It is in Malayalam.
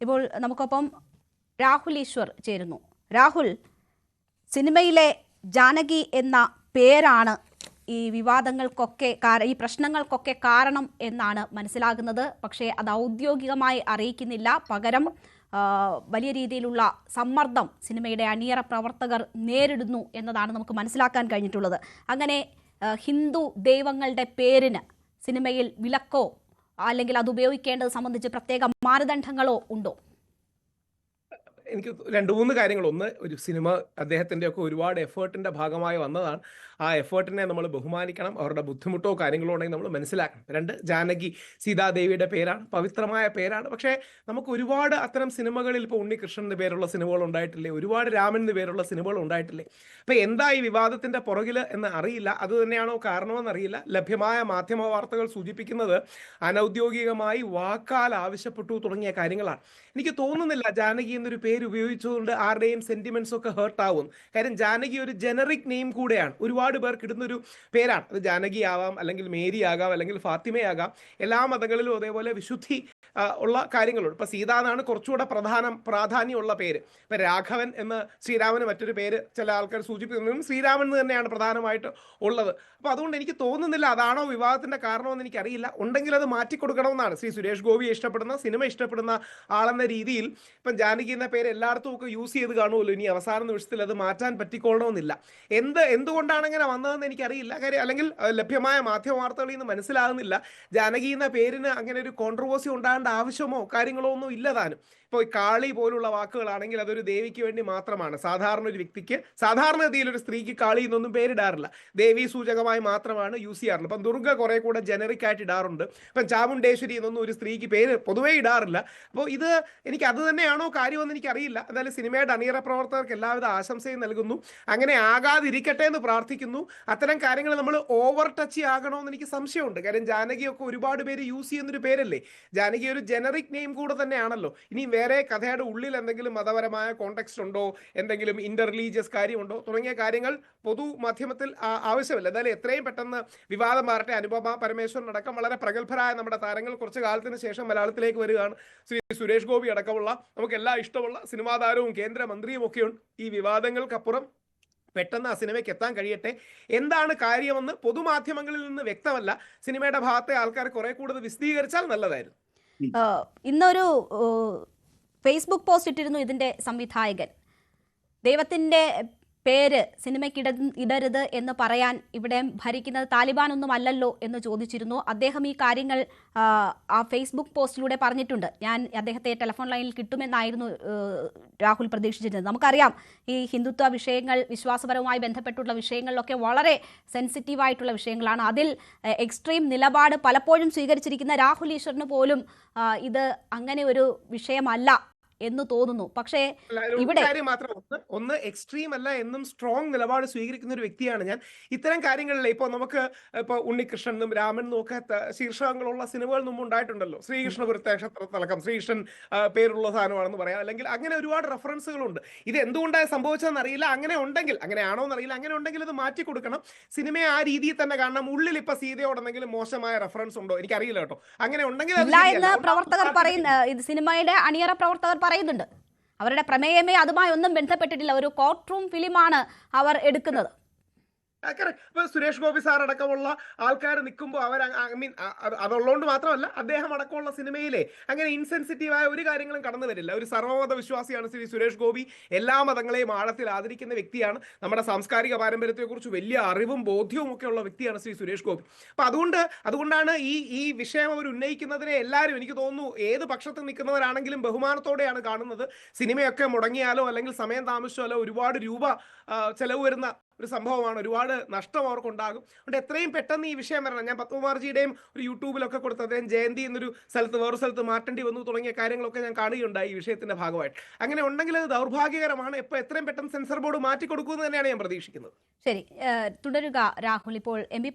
ഇപ്പോൾ നമുക്കൊപ്പം രാഹുൽ ഈശ്വർ ചേരുന്നു. രാഹുൽ, സിനിമയിലെ ജാനകി എന്ന പേരാണ് ഈ വിവാദങ്ങൾക്കൊക്കെ ഈ പ്രശ്നങ്ങൾക്കൊക്കെ കാരണം എന്നാണ് മനസ്സിലാകുന്നത്. പക്ഷേ അത് ഔദ്യോഗികമായി അറിയിക്കുന്നില്ല. പകരം വലിയ രീതിയിലുള്ള സമ്മർദ്ദം സിനിമയുടെ അണിയറ പ്രവർത്തകർ നേരിടുന്നു എന്നതാണ് നമുക്ക് മനസ്സിലാക്കാൻ കഴിഞ്ഞിട്ടുള്ളത്. അങ്ങനെ ഹിന്ദു ദൈവങ്ങളുടെ പേരിന് സിനിമയിൽ വിലക്കോ അല്ലെങ്കിൽ അത് ഉപയോഗിക്കേണ്ടത് സംബന്ധിച്ച് പ്രത്യേക മാനദണ്ഡങ്ങളോ ഉണ്ടോ? എനിക്ക് 2-3 കാര്യങ്ങൾ. ഒന്ന്, ഒരു സിനിമ അദ്ദേഹത്തിൻ്റെ ഒക്കെ ഒരുപാട് എഫേർട്ടിൻ്റെ ഭാഗമായി വന്നതാണ്. ആ എഫേർട്ടിനെ നമ്മൾ ബഹുമാനിക്കണം. അവരുടെ ബുദ്ധിമുട്ടോ കാര്യങ്ങളോ ഉണ്ടെങ്കിൽ നമ്മൾ മനസ്സിലാക്കണം. 2, ജാനകി സീതാദേവിയുടെ പേരാണ്, പവിത്രമായ പേരാണ്. പക്ഷേ നമുക്ക് ഒരുപാട് അത്തരം സിനിമകളിൽ ഇപ്പോൾ ഉണ്ണികൃഷ്ണൻ്റെ പേരുള്ള സിനിമകൾ ഉണ്ടായിട്ടില്ലേ, ഒരുപാട് രാമൻ്റെ പേരുള്ള സിനിമകൾ ഉണ്ടായിട്ടില്ലേ. അപ്പോൾ എന്താ ഈ വിവാദത്തിൻ്റെ പുറകിൽ എന്ന് അറിയില്ല. അത് തന്നെയാണോ കാരണമെന്നറിയില്ല. ലഭ്യമായ മാധ്യമ വാർത്തകൾ സൂചിപ്പിക്കുന്നത് അനൗദ്യോഗികമായി വാക്കാൽ ആവശ്യപ്പെട്ടു തുടങ്ങിയ കാര്യങ്ങളാണ്. എനിക്ക് തോന്നുന്നില്ല ജാനകി എന്നൊരു പേര് ഉപയോഗിച്ചുകൊണ്ട് ആരുടെയും സെന്റിമെന്റ്സ് ഒക്കെ ഹേർട്ട് ആവും. കാര്യം ജാനകി ഒരു ജനറിക് നെയിം കൂടെയാണ്, ഒരുപാട് പേർക്ക് ഇടുന്നൊരു പേരാണ്. അത് ജാനകി ആവാം, അല്ലെങ്കിൽ മേരി ആകാം, അല്ലെങ്കിൽ ഫാത്തിമയാകാം. എല്ലാ മതങ്ങളിലും അതേപോലെ വിശുദ്ധി ഉള്ള കാര്യങ്ങളുണ്ട്. ഇപ്പൊ സീത എന്നാണ് കുറച്ചുകൂടെ പ്രാധാന്യമുള്ള പേര്. ഇപ്പൊ രാഘവൻ എന്ന് ശ്രീരാമന് മറ്റൊരു പേര് ചില ആൾക്കാർ സൂചിപ്പിക്കുന്നതും ശ്രീരാമൻ എന്ന് തന്നെയാണ് പ്രധാനമായിട്ട് ഉള്ളത്. അപ്പൊ അതുകൊണ്ട് എനിക്ക് തോന്നുന്നില്ല അതാണോ വിവാദത്തിന്റെ കാരണമെന്ന് എനിക്കറിയില്ല. ഉണ്ടെങ്കിൽ അത് മാറ്റിക്കൊടുക്കണമെന്നാണ്. ശ്രീ സുരേഷ് ഗോപി ഇഷ്ടപ്പെടുന്ന, സിനിമ ഇഷ്ടപ്പെടുന്ന ആളെന്ന രീതിയിൽ ഇപ്പം ജാനകി എന്ന പേര് എല്ലായിടത്തും ഒക്കെ യൂസ് ചെയ്ത് കാണുമല്ലോ. ഇനി അവസാന നിമിഷത്തിൽ അത് മാറ്റാൻ പറ്റിക്കൊള്ളണമെന്നില്ല. എന്തുകൊണ്ടാണ് അങ്ങനെ വന്നതെന്ന് എനിക്കറിയില്ല. കാര്യം അല്ലെങ്കിൽ ലഭ്യമായ മാധ്യമ വാർത്തകളിൽ നിന്ന് മനസ്സിലാകുന്നില്ല ജാനകി എന്ന പേരിന് അങ്ങനെ ഒരു കോൺട്രവേഴ്സി ഉണ്ടാകേണ്ട ആവശ്യമോ കാര്യങ്ങളോ ഒന്നും ഇല്ല താനും. ഇപ്പോൾ കാളി പോലുള്ള വാക്കുകളാണെങ്കിൽ അതൊരു ദേവിക്ക് വേണ്ടി മാത്രമാണ്. സാധാരണ ഒരു വ്യക്തിക്ക്, സാധാരണഗതിയിൽ ഒരു സ്ത്രീക്ക് കാളി എന്നൊന്നും പേരിടാറില്ല. ദേവീ സൂചകമായി മാത്രമാണ് യൂസ് ചെയ്യാറുള്ളത്. ഇപ്പം ദുർഗ കുറെ കൂടെ ജനറിക് ആയിട്ട് ഇടാറുണ്ട്. ഇപ്പം ചാമുണ്ടേശ്വരി എന്നൊന്നും ഒരു സ്ത്രീക്ക് പേര് പൊതുവേ ഇടാറില്ല. അപ്പോൾ ഇത് എനിക്ക് അത് തന്നെയാണോ കാര്യമെന്ന് എനിക്കറിയില്ല. എന്തായാലും സിനിമയുടെ അണിയറ പ്രവർത്തകർക്ക് എല്ലാവിധ ആശംസയും നൽകുന്നു. അങ്ങനെ ആകാതിരിക്കട്ടെ എന്ന് പ്രാർത്ഥിക്കുന്നു. അത്തരം കാര്യങ്ങൾ നമ്മൾ ഓവർ ടച്ച് ആകണമെന്ന് എനിക്ക് സംശയമുണ്ട്. കാര്യം ജാനകിയൊക്കെ ഒരുപാട് പേര് യൂസ് ചെയ്യുന്നൊരു പേരല്ലേ. ജാനകി ഒരു ജനറിക് നെയിം കൂടെ തന്നെയാണല്ലോ. ഇനി വേറെ കഥയുടെ ഉള്ളിൽ എന്തെങ്കിലും മതപരമായ കോണ്ടെക്സ്റ്റ് ഉണ്ടോ, എന്തെങ്കിലും ഇന്റർ റിലീജിയസ് കാര്യമുണ്ടോ തുടങ്ങിയ കാര്യങ്ങൾ പൊതു മാധ്യമത്തിൽ ആവശ്യമില്ല. എന്തായാലും എത്രയും പെട്ടെന്ന് വിവാദം മാറട്ടെ. അനുപമ പരമേശ്വരൻ അടക്കം വളരെ പ്രഗത്ഭരായ നമ്മുടെ താരങ്ങൾ കുറച്ച് കാലത്തിന് ശേഷം മലയാളത്തിലേക്ക് വരികയാണ്. ശ്രീ സുരേഷ് ഗോപി അടക്കമുള്ള നമുക്കെല്ലാം ഇഷ്ടമുള്ള സിനിമാ താരവും കേന്ദ്രമന്ത്രിയും ഒക്കെയുണ്ട്. ഈ വിവാദങ്ങൾക്കപ്പുറം പെട്ടെന്ന് ആ സിനിമയ്ക്ക് എത്താൻ കഴിയട്ടെ. എന്താണ് കാര്യമെന്ന് പൊതുമാധ്യമങ്ങളിൽ നിന്ന് വ്യക്തമല്ല. സിനിമയുടെ ഭാഗത്തെ ആൾക്കാർ കുറെ കൂടുതൽ വിശദീകരിച്ചാൽ നല്ലതായിരുന്നു. ഇന്നൊരു ഫേസ്ബുക്ക് പോസ്റ്റ് ഇട്ടിരുന്നു ഇതിന്റെ സംവിധായകൻ. ദൈവത്തിന്റെ പേര് സിനിമയ്ക്ക് ഇടരുത് എന്ന് പറയാൻ ഇവിടെ ഭരിക്കുന്നത് താലിബാൻ ഒന്നും അല്ലല്ലോ എന്ന് ചോദിച്ചിരുന്നു. അദ്ദേഹം ഈ കാര്യങ്ങൾ ആ ഫേസ്ബുക്ക് പോസ്റ്റിലൂടെ പറഞ്ഞിട്ടുണ്ട്. ഞാൻ അദ്ദേഹത്തെ ടെലിഫോൺ ലൈനിൽ കിട്ടുമെന്നായിരുന്നു രാഹുൽ പ്രതീക്ഷിച്ചിരുന്നത്. നമുക്കറിയാം ഈ ഹിന്ദുത്വ വിഷയങ്ങൾ, വിശ്വാസപരവുമായി ബന്ധപ്പെട്ടുള്ള വിഷയങ്ങളിലൊക്കെ വളരെ സെൻസിറ്റീവായിട്ടുള്ള വിഷയങ്ങളാണ്. അതിൽ എക്സ്ട്രീം നിലപാട് പലപ്പോഴും സ്വീകരിച്ചിരിക്കുന്ന രാഹുൽ ഈശ്വറിന് പോലും ഇത് അങ്ങനെ ഒരു വിഷയമല്ല എന്ന് തോന്നുന്നു. പക്ഷേ ഇവിടെ ഒന്ന് എക്സ്ട്രീം അല്ല എന്നും സ്ട്രോങ് നിലപാട് സ്വീകരിക്കുന്ന ഒരു വ്യക്തിയാണ് ഞാൻ. ഇത്തരം കാര്യങ്ങളിൽ ഇപ്പോൾ നമുക്ക് ഇപ്പോൾ ഉണ്ണികൃഷ്ണനും രാമനും ഒക്കെ ശീർഷകങ്ങളുള്ള സിനിമകൾ മുമ്പ് ഉണ്ടായിട്ടുണ്ടല്ലോ. ശ്രീകൃഷ്ണപുരത്തെ ക്ഷേത്രത്തിലടക്കം ശ്രീകൃഷ്ണൻ പേരുള്ള സാധനമാണെന്ന് പറയാം. അല്ലെങ്കിൽ അങ്ങനെ ഒരുപാട് റെഫറൻസുകളുണ്ട്. ഇത് എന്തുകൊണ്ടാണ് സംഭവിച്ചതെന്ന് അറിയില്ല. അങ്ങനെ ഉണ്ടെങ്കിൽ, അങ്ങനെയാണോ എന്നറിയില്ല, അങ്ങനെ ഉണ്ടെങ്കിൽ അത് മാറ്റി കൊടുക്കണം. സിനിമയെ ആ രീതിയിൽ തന്നെ കാണണം. ഉള്ളിൽ ഇപ്പൊ സീതയോടെന്തെങ്കിലും മോശമായ റെഫറൻസ് ഉണ്ടോ എനിക്കറിയില്ല കേട്ടോ. അങ്ങനെ ഉണ്ടെങ്കിൽ പ്രവർത്തകർ പറയുന്ന ഇത് സിനിമയുടെ അണിയറ പ്രവർത്തകർ പറയുന്നുണ്ട്. അവരുടെ പ്രമേയമേ അതുമായി ഒന്നും ബന്ധപ്പെട്ടിട്ടില്ല. ഒരു കോർട്ട് റൂം ഫിലിമാണ് അവർ എടുക്കുന്നത്. ഇപ്പൊ സുരേഷ് ഗോപി സാർ അടക്കമുള്ള ആൾക്കാർ നിൽക്കുമ്പോൾ അവർ അതുള്ളതുകൊണ്ട് മാത്രമല്ല അദ്ദേഹം അടക്കമുള്ള സിനിമയിലെ അങ്ങനെ ഇൻസെൻസിറ്റീവായ ഒരു കാര്യങ്ങളും കടന്നു വരില്ല. ഒരു സർവ്വമത വിശ്വാസിയാണ് ശ്രീ സുരേഷ് ഗോപി. എല്ലാ മതങ്ങളെയും ആഴത്തിൽ ആദരിക്കുന്ന വ്യക്തിയാണ്. നമ്മുടെ സാംസ്കാരിക പാരമ്പര്യത്തെക്കുറിച്ച് വലിയ അറിവും ബോധ്യവും ഒക്കെ ഉള്ള വ്യക്തിയാണ് ശ്രീ സുരേഷ് ഗോപി. അപ്പൊ അതുകൊണ്ടാണ് ഈ വിഷയം അവർ ഉന്നയിക്കുന്നതിനെ എല്ലാവരും, എനിക്ക് തോന്നുന്നു ഏത് പക്ഷത്ത് നിൽക്കുന്നവരാണെങ്കിലും ബഹുമാനത്തോടെയാണ് കാണുന്നത്. സിനിമയൊക്കെ മുടങ്ങിയാലോ അല്ലെങ്കിൽ സമയം താമസിച്ചാലോ ഒരുപാട് രൂപ ചെലവ് വരുന്ന ഒരു സംഭവമാണ്. ഒരുപാട് നഷ്ടം അവർക്കുണ്ടാകും. അതുകൊണ്ട് എത്രയും പെട്ടെന്ന് ഈ വിഷയം വരണം. ഞാൻ പത്മകുമാർജിയുടെയും ഒരു യൂട്യൂബിലൊക്കെ കൊടുത്ത് അദ്ദേഹം ജയന്തി എന്നൊരു സ്ഥലത്ത് വേറൊരു സ്ഥലത്ത് മാറ്റേണ്ടി വന്നു തുടങ്ങിയ കാര്യങ്ങളൊക്കെ ഞാൻ കാണുകയുണ്ടായി ഈ വിഷയത്തിന്റെ ഭാഗമായിട്ട്. അങ്ങനെ ഉണ്ടെങ്കിൽ അത് ദൗർഭാഗ്യകരമാണ്. ഇപ്പോൾ എത്രയും പെട്ടെന്ന് സെൻസർ ബോർഡ് മാറ്റിക്കൊടുക്കുമെന്ന് തന്നെയാണ് ഞാൻ പ്രതീക്ഷിക്കുന്നത്. ശരി, തുടരുക രാഹുൽ. ഇപ്പോൾ MP